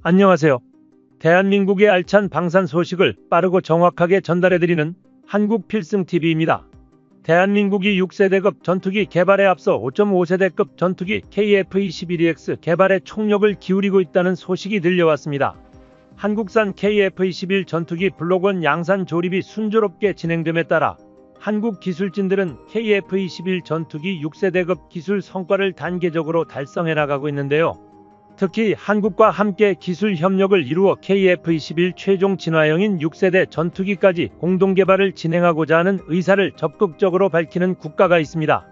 안녕하세요. 대한민국의 알찬 방산 소식을 빠르고 정확하게 전달해드리는 한국필승TV입니다. 대한민국이 6세대급 전투기 개발에 앞서 5.5세대급 전투기 KF-21EX 개발에 총력을 기울이고 있다는 소식이 들려왔습니다. 한국산 KF-21 전투기 블록1 양산 조립이 순조롭게 진행됨에 따라 한국 기술진들은 KF-21 전투기 6세대급 기술 성과를 단계적으로 달성해 나가고 있는데요. 특히 한국과 함께 기술 협력을 이루어 KF-21 최종 진화형인 6세대 전투기까지 공동 개발을 진행하고자 하는 의사를 적극적으로 밝히는 국가가 있습니다.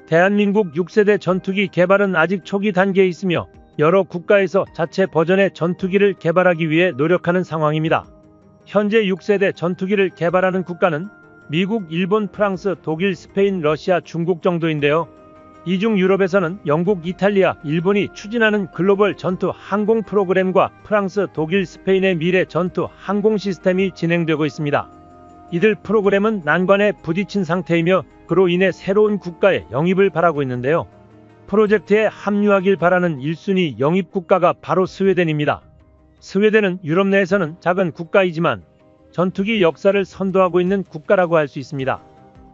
대한민국 6세대 전투기 개발은 아직 초기 단계에 있으며 여러 국가에서 자체 버전의 전투기를 개발하기 위해 노력하는 상황입니다. 현재 6세대 전투기를 개발하는 국가는 미국, 일본, 프랑스, 독일, 스페인, 러시아, 중국 정도인데요. 이 중 유럽에서는 영국, 이탈리아, 일본이 추진하는 글로벌 전투 항공 프로그램과 프랑스, 독일, 스페인의 미래 전투 항공 시스템이 진행되고 있습니다. 이들 프로그램은 난관에 부딪힌 상태이며 그로 인해 새로운 국가의 영입을 바라고 있는데요. 프로젝트에 합류하길 바라는 1순위 영입 국가가 바로 스웨덴입니다. 스웨덴은 유럽 내에서는 작은 국가이지만 전투기 역사를 선도하고 있는 국가라고 할 수 있습니다.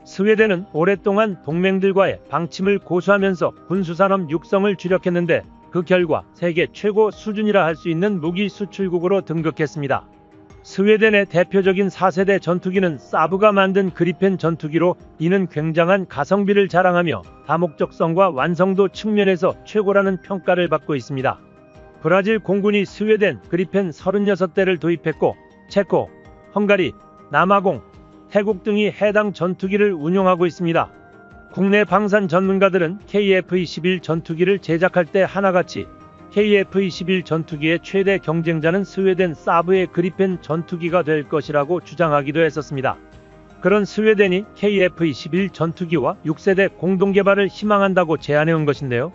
스웨덴은 오랫동안 동맹들과의 방침을 고수하면서 군수산업 육성을 주력했는데 그 결과 세계 최고 수준이라 할 수 있는 무기 수출국으로 등극했습니다. 스웨덴의 대표적인 4세대 전투기는 사브가 만든 그리펜 전투기로 이는 굉장한 가성비를 자랑하며 다목적성과 완성도 측면에서 최고라는 평가를 받고 있습니다. 브라질 공군이 스웨덴 그리펜 36대를 도입했고 체코, 헝가리, 남아공, 태국 등이 해당 전투기를 운용하고 있습니다. 국내 방산 전문가들은 KF-21 전투기를 제작할 때 하나같이 KF-21 전투기의 최대 경쟁자는 스웨덴 사브의 그리펜 전투기가 될 것이라고 주장하기도 했었습니다. 그런 스웨덴이 KF-21 전투기와 6세대 공동개발을 희망한다고 제안해온 것인데요.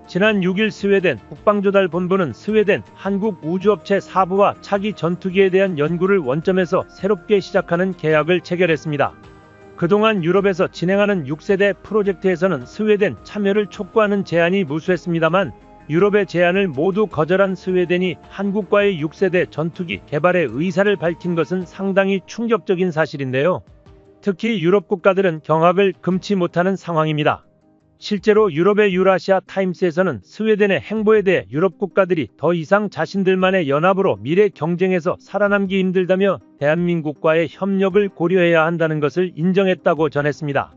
지난 6일 스웨덴 국방조달본부는 스웨덴 한국우주업체 사부와 차기 전투기에 대한 연구를 원점에서 새롭게 시작하는 계약을 체결했습니다. 그동안 유럽에서 진행하는 6세대 프로젝트에서는 스웨덴 참여를 촉구하는 제안이 무수했습니다만 유럽의 제안을 모두 거절한 스웨덴이 한국과의 6세대 전투기 개발의 의사를 밝힌 것은 상당히 충격적인 사실인데요. 특히 유럽 국가들은 경악을 금치 못하는 상황입니다. 실제로 유럽의 유라시아 타임스에서는 스웨덴의 행보에 대해 유럽 국가들이 더 이상 자신들만의 연합으로 미래 경쟁에서 살아남기 힘들다며 대한민국과의 협력을 고려해야 한다는 것을 인정했다고 전했습니다.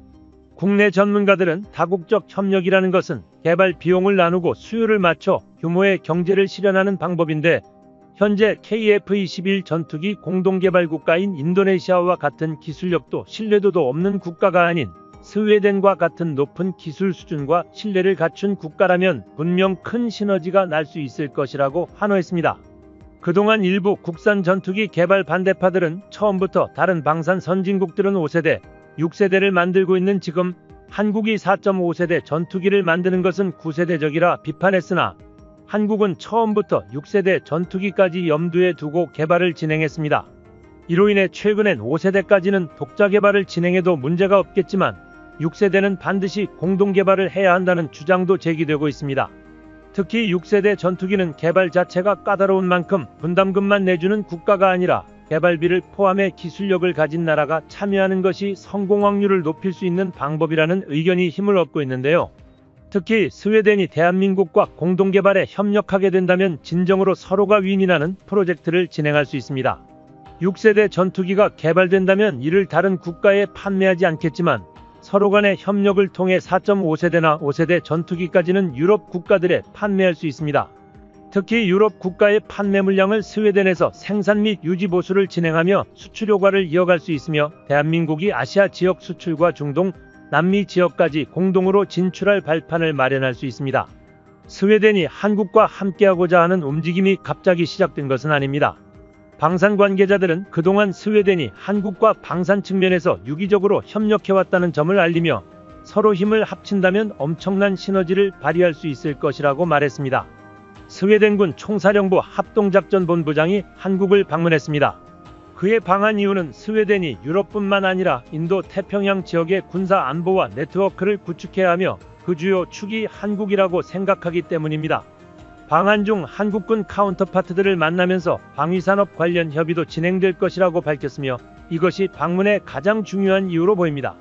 국내 전문가들은 다국적 협력이라는 것은 개발 비용을 나누고 수요를 맞춰 규모의 경제를 실현하는 방법인데 현재 KF-21 전투기 공동개발 국가인 인도네시아와 같은 기술력도 신뢰도도 없는 국가가 아닌 스웨덴과 같은 높은 기술 수준과 신뢰를 갖춘 국가라면 분명 큰 시너지가 날 수 있을 것이라고 환호했습니다. 그동안 일부 국산 전투기 개발 반대파들은 처음부터 다른 방산 선진국들은 5세대, 6세대를 만들고 있는 지금 한국이 4.5세대 전투기를 만드는 것은 9세대적이라 비판했으나 한국은 처음부터 6세대 전투기까지 염두에 두고 개발을 진행했습니다. 이로 인해 최근엔 5세대까지는 독자 개발을 진행해도 문제가 없겠지만 6세대는 반드시 공동 개발을 해야 한다는 주장도 제기되고 있습니다. 특히 6세대 전투기는 개발 자체가 까다로운 만큼 분담금만 내주는 국가가 아니라 개발비를 포함해 기술력을 가진 나라가 참여하는 것이 성공 확률을 높일 수 있는 방법이라는 의견이 힘을 얻고 있는데요. 특히 스웨덴이 대한민국과 공동 개발에 협력하게 된다면 진정으로 서로가 윈윈하는 프로젝트를 진행할 수 있습니다. 6세대 전투기가 개발된다면 이를 다른 국가에 판매하지 않겠지만 서로 간의 협력을 통해 4.5세대나 5세대 전투기까지는 유럽 국가들에 판매할 수 있습니다. 특히 유럽 국가의 판매 물량을 스웨덴에서 생산 및 유지 보수를 진행하며 수출 효과를 이어갈 수 있으며 대한민국이 아시아 지역 수출과 중동, 남미 지역까지 공동으로 진출할 발판을 마련할 수 있습니다. 스웨덴이 한국과 함께하고자 하는 움직임이 갑자기 시작된 것은 아닙니다. 방산 관계자들은 그동안 스웨덴이 한국과 방산 측면에서 유기적으로 협력해왔다는 점을 알리며 서로 힘을 합친다면 엄청난 시너지를 발휘할 수 있을 것이라고 말했습니다. 스웨덴군 총사령부 합동작전본부장이 한국을 방문했습니다. 그의 방한 이유는 스웨덴이 유럽뿐만 아니라 인도 태평양 지역의 군사 안보와 네트워크를 구축해야 하며 그 주요 축이 한국이라고 생각하기 때문입니다. 방한 중 한국군 카운터파트들을 만나면서 방위산업 관련 협의도 진행될 것이라고 밝혔으며 이것이 방문의 가장 중요한 이유로 보입니다.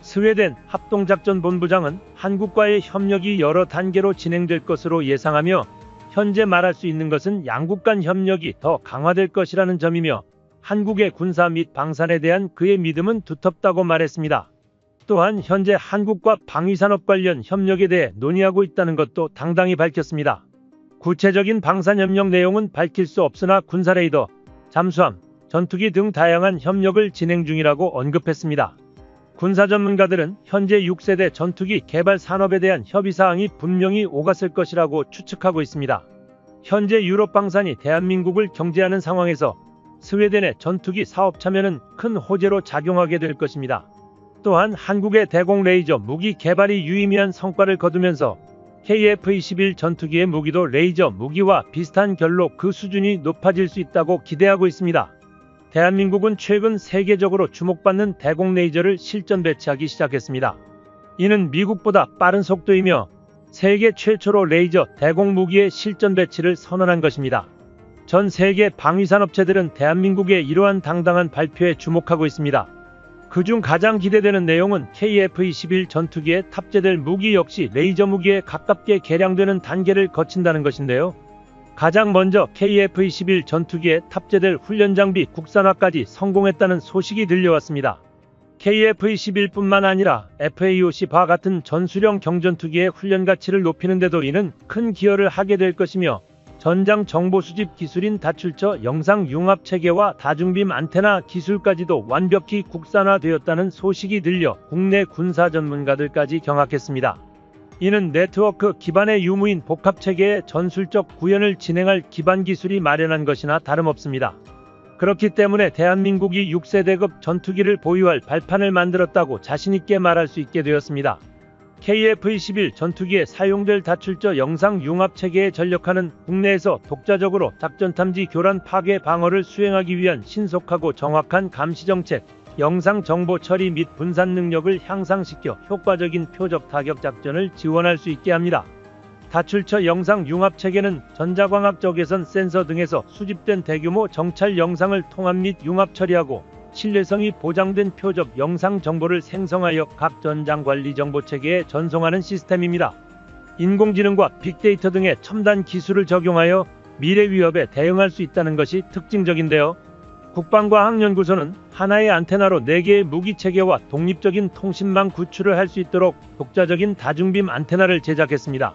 스웨덴 합동작전본부장은 한국과의 협력이 여러 단계로 진행될 것으로 예상하며 현재 말할 수 있는 것은 양국 간 협력이 더 강화될 것이라는 점이며 한국의 군사 및 방산에 대한 그의 믿음은 두텁다고 말했습니다. 또한 현재 한국과 방위산업 관련 협력에 대해 논의하고 있다는 것도 당당히 밝혔습니다. 구체적인 방산협력 내용은 밝힐 수 없으나 군사레이더, 잠수함, 전투기 등 다양한 협력을 진행 중이라고 언급했습니다. 군사 전문가들은 현재 6세대 전투기 개발 산업에 대한 협의사항이 분명히 오갔을 것이라고 추측하고 있습니다. 현재 유럽 방산이 대한민국을 경제하는 상황에서 스웨덴의 전투기 사업 참여는 큰 호재로 작용하게 될 것입니다. 또한 한국의 대공 레이저 무기 개발이 유의미한 성과를 거두면서 KF-21 전투기의 무기도 레이저 무기와 비슷한 결로 그 수준이 높아질 수 있다고 기대하고 있습니다. 대한민국은 최근 세계적으로 주목받는 대공 레이저를 실전 배치하기 시작했습니다. 이는 미국보다 빠른 속도이며 세계 최초로 레이저 대공 무기의 실전 배치를 선언한 것입니다. 전 세계 방위산업체들은 대한민국의 이러한 당당한 발표에 주목하고 있습니다. 그중 가장 기대되는 내용은 KF-21 전투기에 탑재될 무기 역시 레이저 무기에 가깝게 개량되는 단계를 거친다는 것인데요. 가장 먼저 KF-21 전투기에 탑재될 훈련 장비 국산화까지 성공했다는 소식이 들려왔습니다. KF-21뿐만 아니라 FAOC와 같은 전술형 경전투기의 훈련 가치를 높이는 데도 이는 큰 기여를 하게 될 것이며 전장 정보 수집 기술인 다출처 영상 융합 체계와 다중빔 안테나 기술까지도 완벽히 국산화되었다는 소식이 들려 국내 군사 전문가들까지 경악했습니다. 이는 네트워크 기반의 유무인 복합 체계의 전술적 구현을 진행할 기반 기술이 마련한 것이나 다름없습니다. 그렇기 때문에 대한민국이 6세대급 전투기를 보유할 발판을 만들었다고 자신있게 말할 수 있게 되었습니다. KF-21 전투기에 사용될 다출처 영상 융합 체계에 전력하는 국내에서 독자적으로 작전 탐지 교란 파괴 방어를 수행하기 위한 신속하고 정확한 감시 정책, 영상 정보 처리 및 분산 능력을 향상시켜 효과적인 표적 타격 작전을 지원할 수 있게 합니다. 다출처 영상 융합 체계는 전자광학 적외선 센서 등에서 수집된 대규모 정찰 영상을 통합 및 융합 처리하고 신뢰성이 보장된 표적 영상 정보를 생성하여 각 전장 관리 정보 체계에 전송하는 시스템입니다. 인공지능과 빅데이터 등의 첨단 기술을 적용하여 미래 위협에 대응할 수 있다는 것이 특징적인데요. 국방과학연구소는 하나의 안테나로 4개의 무기 체계와 독립적인 통신망 구축을 할 수 있도록 독자적인 다중빔 안테나를 제작했습니다.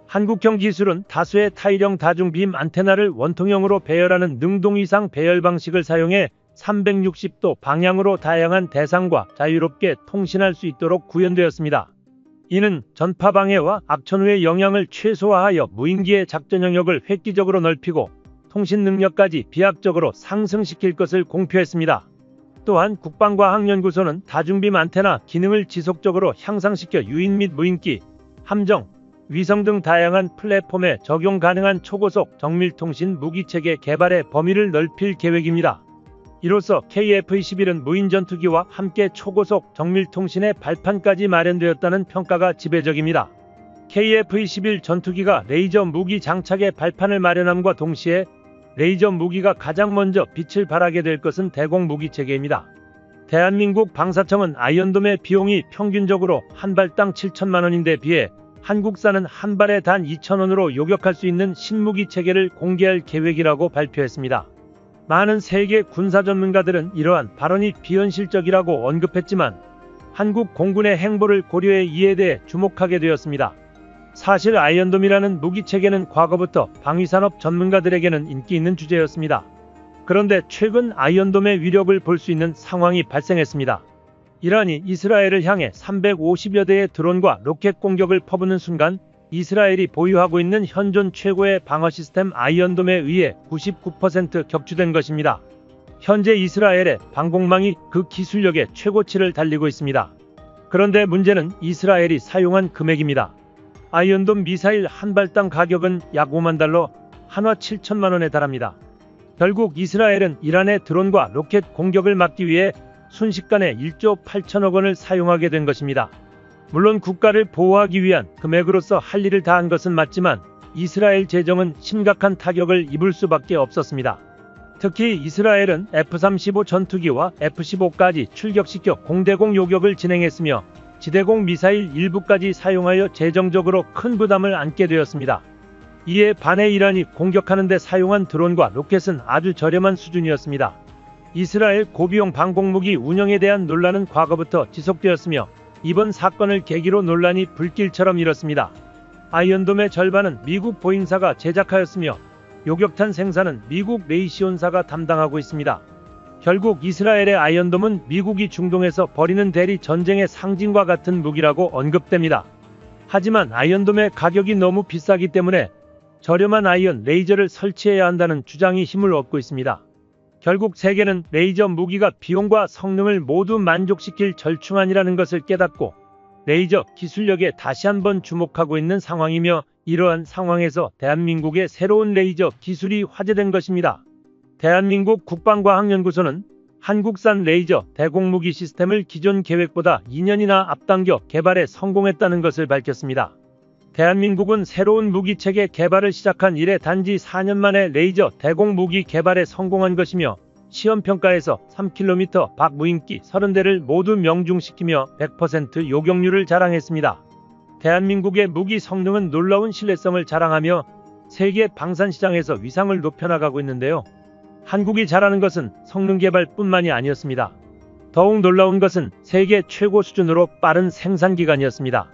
한국형 기술은 다수의 타일형 다중빔 안테나를 원통형으로 배열하는 능동이상 배열 방식을 사용해 360도 방향으로 다양한 대상과 자유롭게 통신할 수 있도록 구현되었습니다. 이는 전파 방해와 악천후의 영향을 최소화하여 무인기의 작전 영역을 획기적으로 넓히고 통신 능력까지 비약적으로 상승시킬 것을 공표했습니다. 또한 국방과학연구소는 다중빔 안테나 기능을 지속적으로 향상시켜 유인 및 무인기, 함정, 위성 등 다양한 플랫폼에 적용 가능한 초고속 정밀통신 무기체계 개발의 범위를 넓힐 계획입니다. 이로써 KF-21은 무인 전투기와 함께 초고속 정밀통신의 발판까지 마련되었다는 평가가 지배적입니다. KF-21 전투기가 레이저 무기 장착의 발판을 마련함과 동시에 레이저 무기가 가장 먼저 빛을 발하게 될 것은 대공 무기 체계입니다. 대한민국 방사청은 아이언돔의 비용이 평균적으로 한 발당 7천만 원인데 비해 한국산은 한 발에 단 2,000원으로 요격할 수 있는 신무기 체계를 공개할 계획이라고 발표했습니다. 많은 세계 군사 전문가들은 이러한 발언이 비현실적이라고 언급했지만 한국 공군의 행보를 고려해 이에 대해 주목하게 되었습니다. 사실 아이언돔이라는 무기체계는 과거부터 방위산업 전문가들에게는 인기 있는 주제였습니다. 그런데 최근 아이언돔의 위력을 볼 수 있는 상황이 발생했습니다. 이란이 이스라엘을 향해 350여 대의 드론과 로켓 공격을 퍼붓는 순간 이스라엘이 보유하고 있는 현존 최고의 방어 시스템 아이언돔에 의해 99% 격추된 것입니다. 현재 이스라엘의 방공망이 그 기술력의 최고치를 달리고 있습니다. 그런데 문제는 이스라엘이 사용한 금액입니다. 아이언돔 미사일 한 발당 가격은 약 5만 달러, 한화 7천만 원에 달합니다. 결국 이스라엘은 이란의 드론과 로켓 공격을 막기 위해 순식간에 1조 8천억 원을 사용하게 된 것입니다. 물론 국가를 보호하기 위한 금액으로서 할 일을 다한 것은 맞지만 이스라엘 재정은 심각한 타격을 입을 수밖에 없었습니다. 특히 이스라엘은 F-35 전투기와 F-15까지 출격시켜 공대공 요격을 진행했으며 지대공 미사일 일부까지 사용하여 재정적으로 큰 부담을 안게 되었습니다. 이에 반해 이란이 공격하는 데 사용한 드론과 로켓은 아주 저렴한 수준이었습니다. 이스라엘 고비용 방공무기 운영에 대한 논란은 과거부터 지속되었으며 이번 사건을 계기로 논란이 불길처럼 일었습니다. 아이언돔의 절반은 미국 보잉사가 제작하였으며 요격탄 생산은 미국 레이시온사가 담당하고 있습니다. 결국 이스라엘의 아이언돔은 미국이 중동에서 벌이는 대리 전쟁의 상징과 같은 무기라고 언급됩니다. 하지만 아이언돔의 가격이 너무 비싸기 때문에 저렴한 아이언 레이저를 설치해야 한다는 주장이 힘을 얻고 있습니다. 결국 세계는 레이저 무기가 비용과 성능을 모두 만족시킬 절충안이라는 것을 깨닫고 레이저 기술력에 다시 한번 주목하고 있는 상황이며 이러한 상황에서 대한민국의 새로운 레이저 기술이 화제된 것입니다. 대한민국 국방과학연구소는 한국산 레이저 대공무기 시스템을 기존 계획보다 2년이나 앞당겨 개발에 성공했다는 것을 밝혔습니다. 대한민국은 새로운 무기체계 개발을 시작한 이래 단지 4년 만에 레이저 대공무기 개발에 성공한 것이며 시험평가에서 3km 밖 무인기 30대를 모두 명중시키며 100% 요격률을 자랑했습니다. 대한민국의 무기 성능은 놀라운 신뢰성을 자랑하며 세계 방산시장에서 위상을 높여나가고 있는데요. 한국이 잘하는 것은 성능 개발뿐만이 아니었습니다. 더욱 놀라운 것은 세계 최고 수준으로 빠른 생산 기간이었습니다.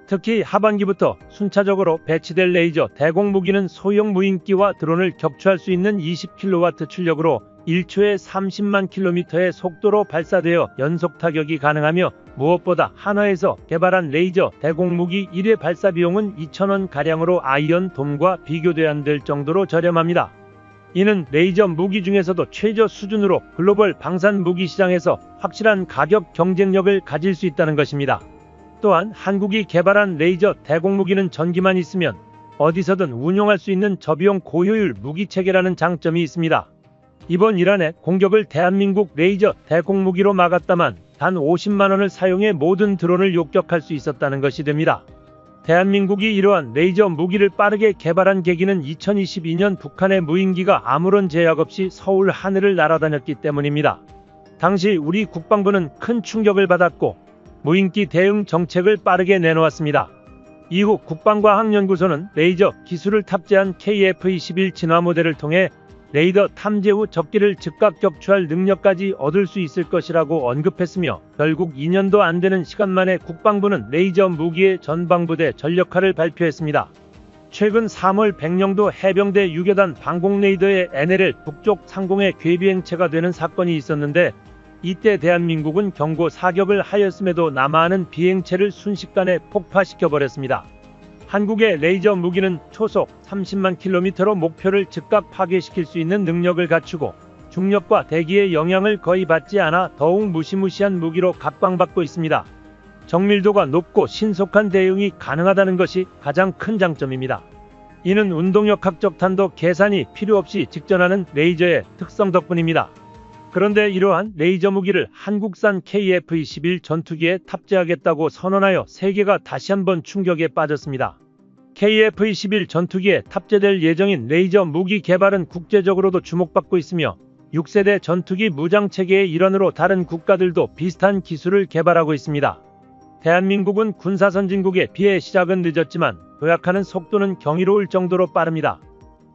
특히 하반기부터 순차적으로 배치될 레이저 대공무기는 소형 무인기와 드론을 격추할 수 있는 20kW 출력으로 1초에 30만 킬로미터의 속도로 발사되어 연속 타격이 가능하며 무엇보다 한화에서 개발한 레이저 대공무기 1회 발사 비용은 2,000원가량으로 아이언돔과 비교돼야 할 정도로 저렴합니다. 이는 레이저 무기 중에서도 최저 수준으로 글로벌 방산 무기 시장에서 확실한 가격 경쟁력을 가질 수 있다는 것입니다. 또한 한국이 개발한 레이저 대공무기는 전기만 있으면 어디서든 운용할 수 있는 저비용 고효율 무기체계라는 장점이 있습니다. 이번 이란의 공격을 대한민국 레이저 대공무기로 막았다만 단 50만원을 사용해 모든 드론을 요격할 수 있었다는 것이 됩니다. 대한민국이 이러한 레이저 무기를 빠르게 개발한 계기는 2022년 북한의 무인기가 아무런 제약 없이 서울 하늘을 날아다녔기 때문입니다. 당시 우리 국방부는 큰 충격을 받았고 무인기 대응 정책을 빠르게 내놓았습니다. 이후 국방과학연구소는 레이저 기술을 탑재한 KF-21 진화 모델을 통해 레이더 탐지 후 적기를 즉각 격추할 능력까지 얻을 수 있을 것이라고 언급했으며 결국 2년도 안 되는 시간 만에 국방부는 레이저 무기의 전방부대 전력화를 발표했습니다. 최근 3월 백령도 해병대 유교단 방공 레이더의 NLL 북쪽 상공에 괴비행체가 되는 사건이 있었는데 이때 대한민국은 경고 사격을 하였음에도 남아하는 비행체를 순식간에 폭파시켜버렸습니다. 한국의 레이저 무기는 초속 30만 킬로미터로 목표를 즉각 파괴시킬 수 있는 능력을 갖추고 중력과 대기의 영향을 거의 받지 않아 더욱 무시무시한 무기로 각광받고 있습니다. 정밀도가 높고 신속한 대응이 가능하다는 것이 가장 큰 장점입니다. 이는 운동역학적 탄도 계산이 필요 없이 직전하는 레이저의 특성 덕분입니다. 그런데 이러한 레이저 무기를 한국산 KF-21 전투기에 탑재하겠다고 선언하여 세계가 다시 한번 충격에 빠졌습니다. KF-21 전투기에 탑재될 예정인 레이저 무기 개발은 국제적으로도 주목받고 있으며 6세대 전투기 무장체계의 일환으로 다른 국가들도 비슷한 기술을 개발하고 있습니다. 대한민국은 군사선진국에 비해 시작은 늦었지만 도약하는 속도는 경이로울 정도로 빠릅니다.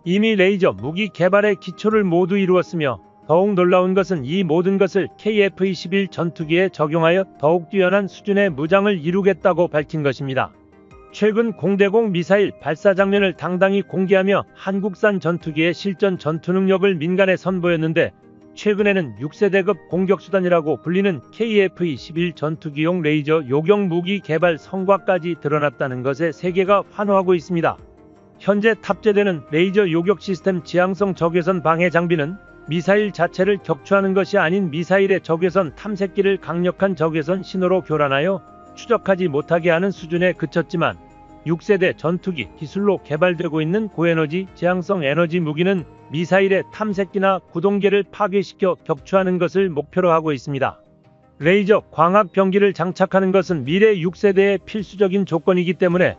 이미 레이저 무기 개발의 기초를 모두 이루었으며 더욱 놀라운 것은 이 모든 것을 KF-21 전투기에 적용하여 더욱 뛰어난 수준의 무장을 이루겠다고 밝힌 것입니다. 최근 공대공 미사일 발사 장면을 당당히 공개하며 한국산 전투기의 실전 전투 능력을 민간에 선보였는데 최근에는 6세대급 공격수단이라고 불리는 KF-21 전투기용 레이저 요격 무기 개발 성과까지 드러났다는 것에 세계가 환호하고 있습니다. 현재 탑재되는 레이저 요격 시스템 지향성 적외선 방해 장비는 미사일 자체를 격추하는 것이 아닌 미사일의 적외선 탐색기를 강력한 적외선 신호로 교란하여 추적하지 못하게 하는 수준에 그쳤지만 6세대 전투기 기술로 개발되고 있는 고에너지 지향성 에너지 무기는 미사일의 탐색기나 구동계를 파괴시켜 격추하는 것을 목표로 하고 있습니다. 레이저 광학 병기를 장착하는 것은 미래 6세대의 필수적인 조건이기 때문에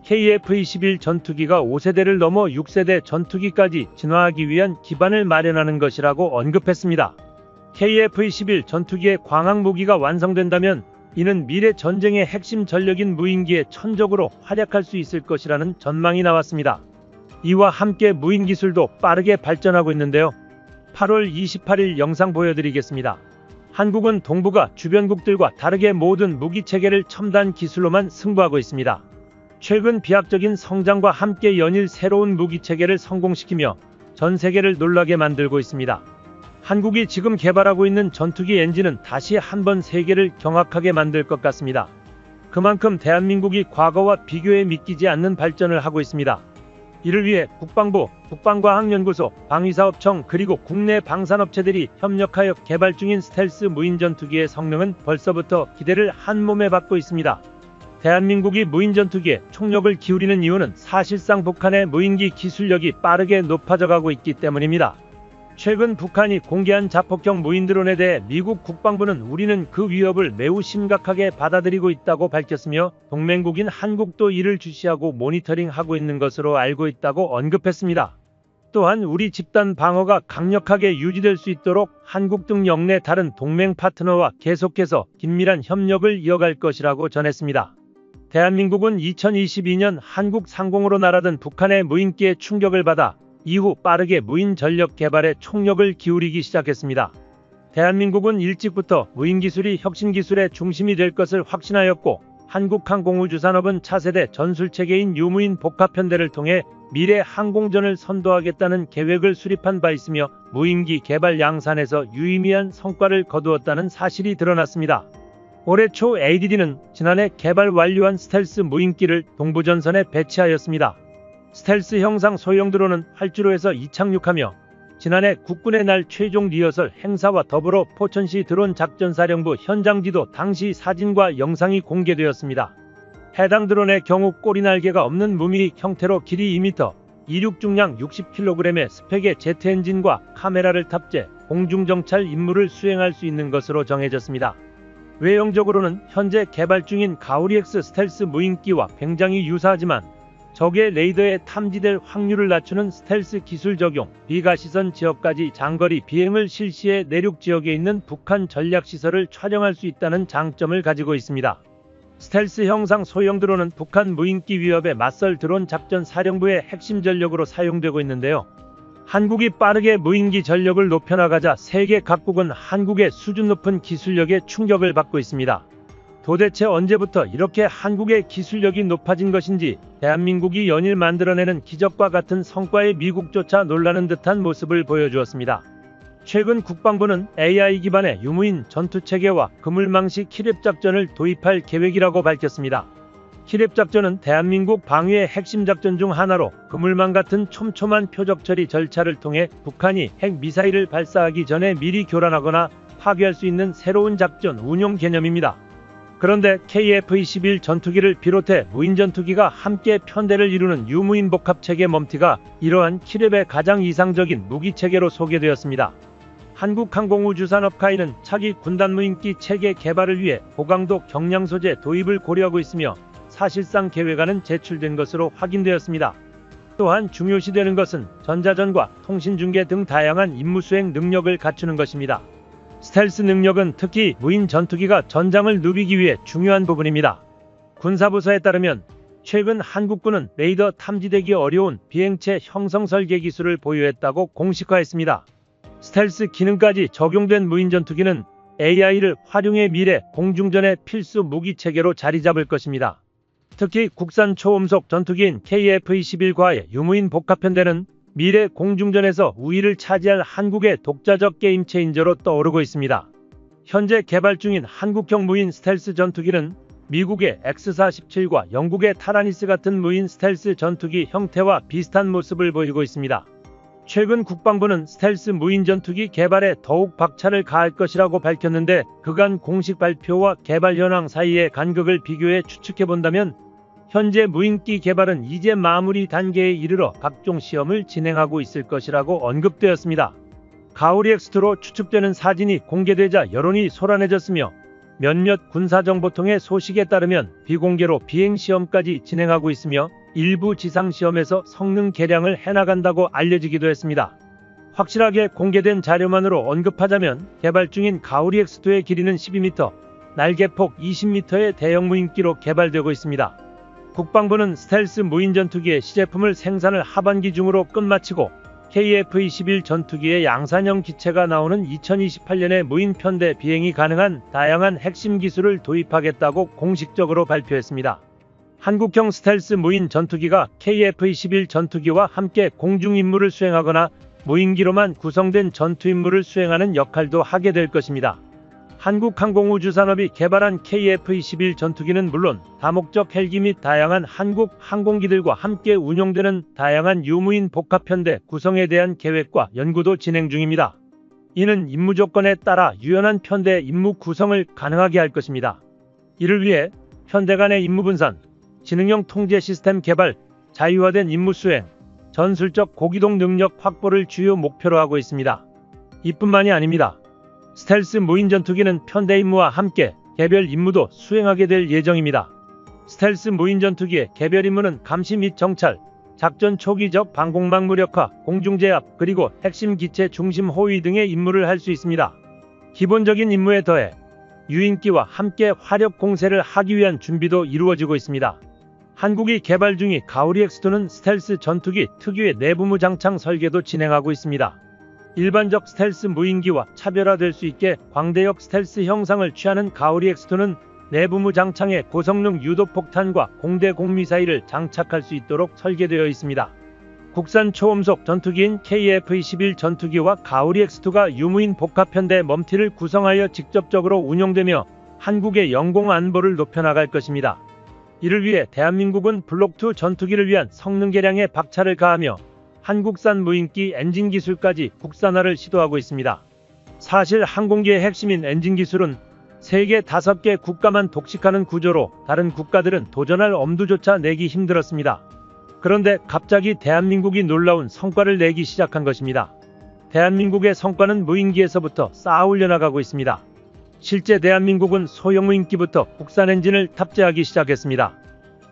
KF-21 전투기가 5세대를 넘어 6세대 전투기까지 진화하기 위한 기반을 마련하는 것이라고 언급했습니다. KF-21 전투기의 광학 무기가 완성된다면 이는 미래 전쟁의 핵심 전력인 무인기에 천적으로 활약할 수 있을 것이라는 전망이 나왔습니다. 이와 함께 무인 기술도 빠르게 발전하고 있는데요. 8월 28일 영상 보여드리겠습니다. 한국은 동북아 주변국들과 다르게 모든 무기체계를 첨단 기술로만 승부하고 있습니다. 최근 비약적인 성장과 함께 연일 새로운 무기체계를 성공시키며 전 세계를 놀라게 만들고 있습니다. 한국이 지금 개발하고 있는 전투기 엔진은 다시 한번 세계를 경악하게 만들 것 같습니다. 그만큼 대한민국이 과거와 비교해 믿기지 않는 발전을 하고 있습니다. 이를 위해 국방부, 국방과학연구소, 방위사업청 그리고 국내 방산업체들이 협력하여 개발 중인 스텔스 무인 전투기의 성능은 벌써부터 기대를 한몸에 받고 있습니다. 대한민국이 무인 전투기에 총력을 기울이는 이유는 사실상 북한의 무인기 기술력이 빠르게 높아져가고 있기 때문입니다. 최근 북한이 공개한 자폭형 무인 드론에 대해 미국 국방부는 우리는 그 위협을 매우 심각하게 받아들이고 있다고 밝혔으며 동맹국인 한국도 이를 주시하고 모니터링하고 있는 것으로 알고 있다고 언급했습니다. 또한 우리 집단 방어가 강력하게 유지될 수 있도록 한국 등 영내 다른 동맹 파트너와 계속해서 긴밀한 협력을 이어갈 것이라고 전했습니다. 대한민국은 2022년 한국 상공으로 날아든 북한의 무인기의 충격을 받아 이후 빠르게 무인 전력 개발에 총력을 기울이기 시작했습니다. 대한민국은 일찍부터 무인 기술이 혁신 기술의 중심이 될 것을 확신하였고 한국항공우주산업은 차세대 전술체계인 유무인 복합편대를 통해 미래 항공전을 선도하겠다는 계획을 수립한 바 있으며 무인기 개발 양산에서 유의미한 성과를 거두었다는 사실이 드러났습니다. 올해 초 ADD는 지난해 개발 완료한 스텔스 무인기를 동부전선에 배치하였습니다. 스텔스 형상 소형 드론은 활주로에서 이착륙하며 지난해 국군의 날 최종 리허설 행사와 더불어 포천시 드론 작전사령부 현장지도 당시 사진과 영상이 공개되었습니다. 해당 드론의 경우 꼬리 날개가 없는 무미익 형태로 길이 2m, 이륙 중량 60kg의 스펙의 제트 엔진과 카메라를 탑재, 공중정찰 임무를 수행할 수 있는 것으로 정해졌습니다. 외형적으로는 현재 개발 중인 가오리-X 스텔스 무인기와 굉장히 유사하지만 적의 레이더에 탐지될 확률을 낮추는 스텔스 기술 적용, 비가시선 지역까지 장거리 비행을 실시해 내륙 지역에 있는 북한 전략시설을 촬영할 수 있다는 장점을 가지고 있습니다. 스텔스 형상 소형 드론은 북한 무인기 위협에 맞설 드론 작전 사령부의 핵심 전력으로 사용되고 있는데요. 한국이 빠르게 무인기 전력을 높여나가자 세계 각국은 한국의 수준 높은 기술력에 충격을 받고 있습니다. 도대체 언제부터 이렇게 한국의 기술력이 높아진 것인지 대한민국이 연일 만들어내는 기적과 같은 성과에 미국조차 놀라는 듯한 모습을 보여주었습니다. 최근 국방부는 AI 기반의 유무인 전투체계와 그물망시 킬랩작전을 도입할 계획이라고 밝혔습니다. 킬랩작전은 대한민국 방위의 핵심 작전 중 하나로 그물망 같은 촘촘한 표적 처리 절차를 통해 북한이 핵미사일을 발사하기 전에 미리 교란하거나 파괴할 수 있는 새로운 작전 운용 개념입니다. 그런데 KF-21 전투기를 비롯해 무인 전투기가 함께 편대를 이루는 유무인 복합체계 멈티가 이러한 킬랩의 가장 이상적인 무기체계로 소개되었습니다. 한국항공우주산업카이는 차기 군단 무인기 체계 개발을 위해 고강도 경량 소재 도입을 고려하고 있으며 사실상 계획안은 제출된 것으로 확인되었습니다. 또한 중요시되는 것은 전자전과 통신중계 등 다양한 임무수행 능력을 갖추는 것입니다. 스텔스 능력은 특히 무인 전투기가 전장을 누비기 위해 중요한 부분입니다. 군사부서에 따르면 최근 한국군은 레이더 탐지되기 어려운 비행체 형성 설계 기술을 보유했다고 공식화했습니다. 스텔스 기능까지 적용된 무인 전투기는 AI를 활용해 미래 공중전의 필수 무기체계로 자리 잡을 것입니다. 특히 국산 초음속 전투기인 KF-21과의 유무인 복합편대는 미래 공중전에서 우위를 차지할 한국의 독자적 게임 체인저로 떠오르고 있습니다. 현재 개발 중인 한국형 무인 스텔스 전투기는 미국의 X-47과 영국의 타라니스 같은 무인 스텔스 전투기 형태와 비슷한 모습을 보이고 있습니다. 최근 국방부는 스텔스 무인 전투기 개발에 더욱 박차를 가할 것이라고 밝혔는데 그간 공식 발표와 개발 현황 사이의 간극을 비교해 추측해본다면 현재 무인기 개발은 이제 마무리 단계에 이르러 각종 시험을 진행하고 있을 것이라고 언급되었습니다. 가오리-X2로 추측되는 사진이 공개되자 여론이 솟아내졌으며 몇몇 군사정보통의 소식에 따르면 비공개로 비행시험까지 진행하고 있으며 일부 지상시험에서 성능 개량을 해나간다고 알려지기도 했습니다. 확실하게 공개된 자료만으로 언급하자면 개발 중인 가오리 X2의 길이는 12m, 날개폭 20m의 대형 무인기로 개발되고 있습니다. 국방부는 스텔스 무인 전투기의 시제품을 생산을 하반기 중으로 끝마치고 KF-21 전투기의 양산형 기체가 나오는 2028년에 무인 편대 비행이 가능한 다양한 핵심 기술을 도입하겠다고 공식적으로 발표했습니다. 한국형 스텔스 무인 전투기가 KF-21 전투기와 함께 공중 임무를 수행하거나 무인기로만 구성된 전투 임무를 수행하는 역할도 하게 될 것입니다. 한국항공우주산업이 개발한 KF-21 전투기는 물론 다목적 헬기 및 다양한 한국 항공기들과 함께 운용되는 다양한 유무인 복합편대 구성에 대한 계획과 연구도 진행 중입니다. 이는 임무 조건에 따라 유연한 편대 임무 구성을 가능하게 할 것입니다. 이를 위해 편대 간의 임무 분산, 지능형 통제 시스템 개발, 자유화된 임무 수행, 전술적 고기동 능력 확보를 주요 목표로 하고 있습니다. 이뿐만이 아닙니다. 스텔스 무인 전투기는 편대 임무와 함께 개별 임무도 수행하게 될 예정입니다. 스텔스 무인 전투기의 개별 임무는 감시 및 정찰, 작전 초기 적 방공망 무력화, 공중 제압, 그리고 핵심 기체 중심 호위 등의 임무를 할 수 있습니다. 기본적인 임무에 더해 유인기와 함께 화력 공세를 하기 위한 준비도 이루어지고 있습니다. 한국이 개발 중인 가오리 X2는 스텔스 전투기 특유의 내부무 장창 설계도 진행하고 있습니다. 일반적 스텔스 무인기와 차별화될 수 있게 광대역 스텔스 형상을 취하는 가오리 X2는 내부무 장창에 고성능 유도폭탄과 공대 공미사일을 장착할 수 있도록 설계되어 있습니다. 국산 초음속 전투기인 KF-21 전투기와 가오리 X2가 유무인 복합편대 멈티를 구성하여 직접적으로 운용되며 한국의 영공 안보를 높여나갈 것입니다. 이를 위해 대한민국은 블록2 전투기를 위한 성능 개량에 박차를 가하며 한국산 무인기 엔진 기술까지 국산화를 시도하고 있습니다. 사실 항공기의 핵심인 엔진 기술은 세계 5개 국가만 독식하는 구조로 다른 국가들은 도전할 엄두조차 내기 힘들었습니다. 그런데 갑자기 대한민국이 놀라운 성과를 내기 시작한 것입니다. 대한민국의 성과는 무인기에서부터 쌓아올려 나가고 있습니다. 실제 대한민국은 소형 무인기부터 국산 엔진을 탑재하기 시작했습니다.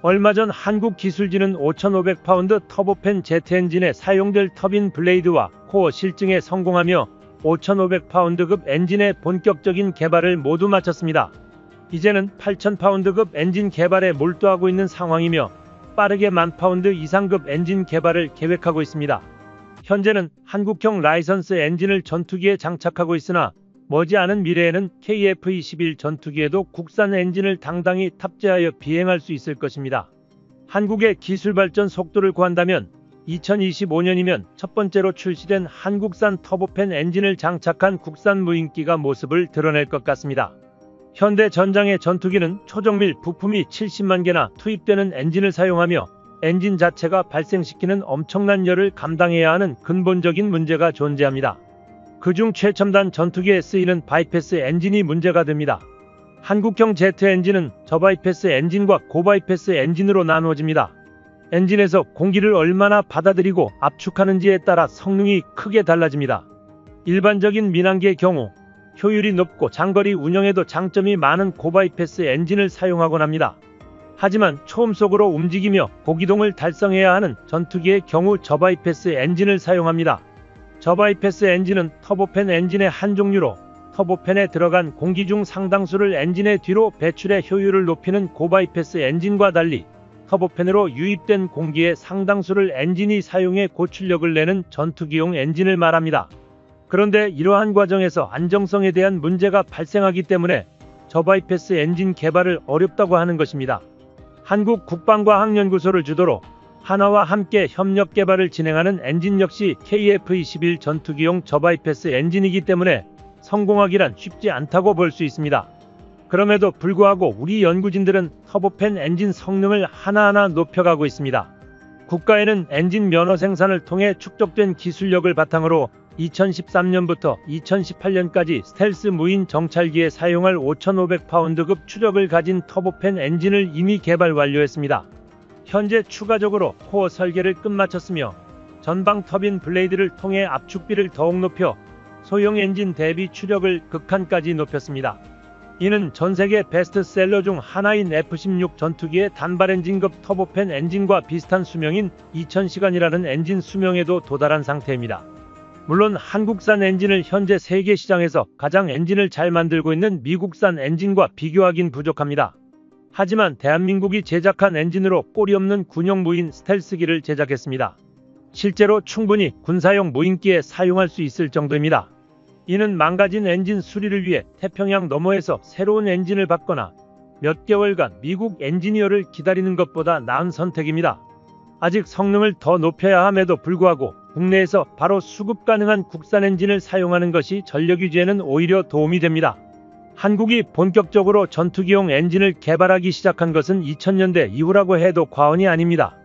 얼마 전 한국기술진은 5,500파운드 터보팬 제트 엔진에 사용될 터빈 블레이드와 코어 실증에 성공하며 5,500파운드급 엔진의 본격적인 개발을 모두 마쳤습니다. 이제는 8,000파운드급 엔진 개발에 몰두하고 있는 상황이며 빠르게 10,000파운드 이상급 엔진 개발을 계획하고 있습니다. 현재는 한국형 라이선스 엔진을 전투기에 장착하고 있으나 머지않은 미래에는 KF-21 전투기에도 국산 엔진을 당당히 탑재하여 비행할 수 있을 것입니다. 한국의 기술 발전 속도를 구한다면 2025년이면 첫 번째로 출시된 한국산 터보팬 엔진을 장착한 국산 무인기가 모습을 드러낼 것 같습니다. 현대 전장의 전투기는 초정밀 부품이 70만 개나 투입되는 엔진을 사용하며 엔진 자체가 발생시키는 엄청난 열을 감당해야 하는 근본적인 문제가 존재합니다. 그중 최첨단 전투기에 쓰이는 바이패스 엔진이 문제가 됩니다. 한국형 제트 엔진은 저바이패스 엔진과 고바이패스 엔진으로 나누어집니다. 엔진에서 공기를 얼마나 받아들이고 압축하는지에 따라 성능이 크게 달라집니다. 일반적인 민항기의 경우 효율이 높고 장거리 운영에도 장점이 많은 고바이패스 엔진을 사용하곤 합니다. 하지만 초음속으로 움직이며 고기동을 달성해야 하는 전투기의 경우 저바이패스 엔진을 사용합니다. 저바이패스 엔진은 터보팬 엔진의 한 종류로 터보팬에 들어간 공기 중 상당수를 엔진의 뒤로 배출해 효율을 높이는 고바이패스 엔진과 달리 터보팬으로 유입된 공기의 상당수를 엔진이 사용해 고출력을 내는 전투기용 엔진을 말합니다. 그런데 이러한 과정에서 안정성에 대한 문제가 발생하기 때문에 저바이패스 엔진 개발을 어렵다고 하는 것입니다. 한국국방과학연구소를 주도로 한화와 함께 협력 개발을 진행하는 엔진 역시 KF-21 전투기용 저바이패스 엔진이기 때문에 성공하기란 쉽지 않다고 볼 수 있습니다. 그럼에도 불구하고 우리 연구진들은 터보팬 엔진 성능을 하나하나 높여가고 있습니다. 국가에는 엔진 면허 생산을 통해 축적된 기술력을 바탕으로 2013년부터 2018년까지 스텔스 무인 정찰기에 사용할 5,500파운드급 추력을 가진 터보팬 엔진을 이미 개발 완료했습니다. 현재 추가적으로 코어 설계를 끝마쳤으며 전방 터빈 블레이드를 통해 압축비를 더욱 높여 소형 엔진 대비 추력을 극한까지 높였습니다. 이는 전세계 베스트셀러 중 하나인 F-16 전투기의 단발 엔진급 터보팬 엔진과 비슷한 수명인 2000시간이라는 엔진 수명에도 도달한 상태입니다. 물론 한국산 엔진을 현재 세계 시장에서 가장 엔진을 잘 만들고 있는 미국산 엔진과 비교하긴 부족합니다. 하지만 대한민국이 제작한 엔진으로 꼬리 없는 군용 무인 스텔스기를 제작했습니다. 실제로 충분히 군사용 무인기에 사용할 수 있을 정도입니다. 이는 망가진 엔진 수리를 위해 태평양 너머에서 새로운 엔진을 받거나 몇 개월간 미국 엔지니어를 기다리는 것보다 나은 선택입니다. 아직 성능을 더 높여야 함에도 불구하고 국내에서 바로 수급 가능한 국산 엔진을 사용하는 것이 전력 유지에는 오히려 도움이 됩니다. 한국이 본격적으로 전투기용 엔진을 개발하기 시작한 것은 2000년대 이후라고 해도 과언이 아닙니다.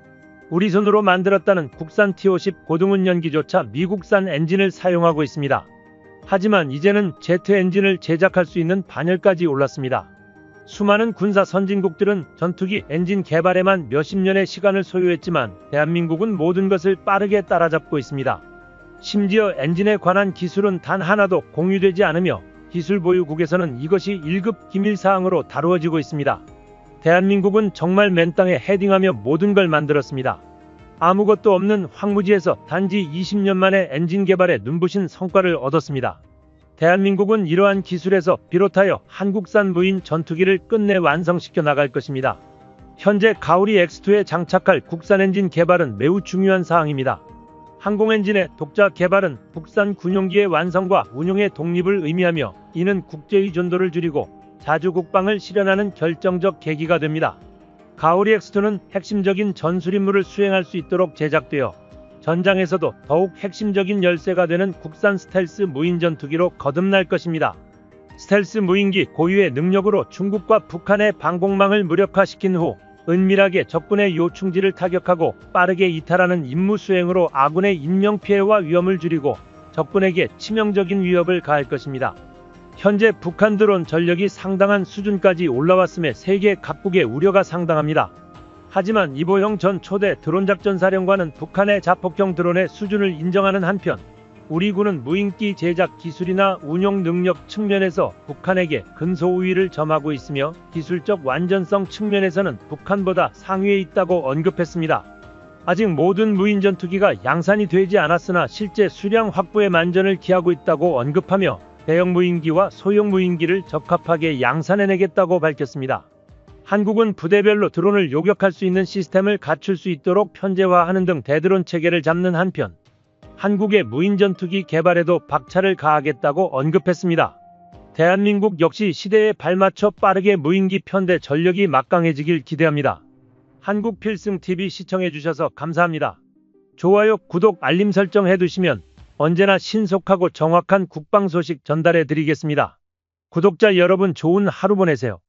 우리 손으로 만들었다는 국산 T-50 고등운 연기조차 미국산 엔진을 사용하고 있습니다. 하지만 이제는 제트 엔진을 제작할 수 있는 반열까지 올랐습니다. 수많은 군사 선진국들은 전투기 엔진 개발에만 몇십 년의 시간을 소요했지만 대한민국은 모든 것을 빠르게 따라잡고 있습니다. 심지어 엔진에 관한 기술은 단 하나도 공유되지 않으며 기술 보유국에서는 이것이 1급 기밀사항으로 다루어지고 있습니다. 대한민국은 정말 맨 땅에 헤딩하며 모든 걸 만들었습니다. 아무것도 없는 황무지에서 단지 20년 만에 엔진 개발에 눈부신 성과를 얻었습니다. 대한민국은 이러한 기술에서 비롯하여 한국산 무인 전투기를 끝내 완성시켜 나갈 것입니다. 현재 가오리 X2에 장착할 국산 엔진 개발은 매우 중요한 사항입니다. 항공엔진의 독자 개발은 국산 군용기의 완성과 운용의 독립을 의미하며 이는 국제 의존도를 줄이고 자주 국방을 실현하는 결정적 계기가 됩니다. 가오리 X2는 핵심적인 전술 임무를 수행할 수 있도록 제작되어 전장에서도 더욱 핵심적인 열쇠가 되는 국산 스텔스 무인 전투기로 거듭날 것입니다. 스텔스 무인기 고유의 능력으로 중국과 북한의 방공망을 무력화시킨 후 은밀하게 적군의 요충지를 타격하고 빠르게 이탈하는 임무 수행으로 아군의 인명피해와 위험을 줄이고 적군에게 치명적인 위협을 가할 것입니다. 현재 북한 드론 전력이 상당한 수준까지 올라왔음에 세계 각국의 우려가 상당합니다. 하지만 이보영 전 초대 드론작전사령관은 북한의 자폭형 드론의 수준을 인정하는 한편 우리 군은 무인기 제작 기술이나 운용 능력 측면에서 북한에게 근소우위를 점하고 있으며 기술적 완전성 측면에서는 북한보다 상위에 있다고 언급했습니다. 아직 모든 무인 전투기가 양산이 되지 않았으나 실제 수량 확보에 만전을 기하고 있다고 언급하며 대형 무인기와 소형 무인기를 적합하게 양산해내겠다고 밝혔습니다. 한국은 부대별로 드론을 요격할 수 있는 시스템을 갖출 수 있도록 편제화하는 등 대드론 체계를 잡는 한편 한국의 무인 전투기 개발에도 박차를 가하겠다고 언급했습니다. 대한민국 역시 시대에 발맞춰 빠르게 무인기 편대 전력이 막강해지길 기대합니다. 한국필승TV 시청해주셔서 감사합니다. 좋아요, 구독, 알림 설정 해두시면 언제나 신속하고 정확한 국방 소식 전달해드리겠습니다. 구독자 여러분 좋은 하루 보내세요.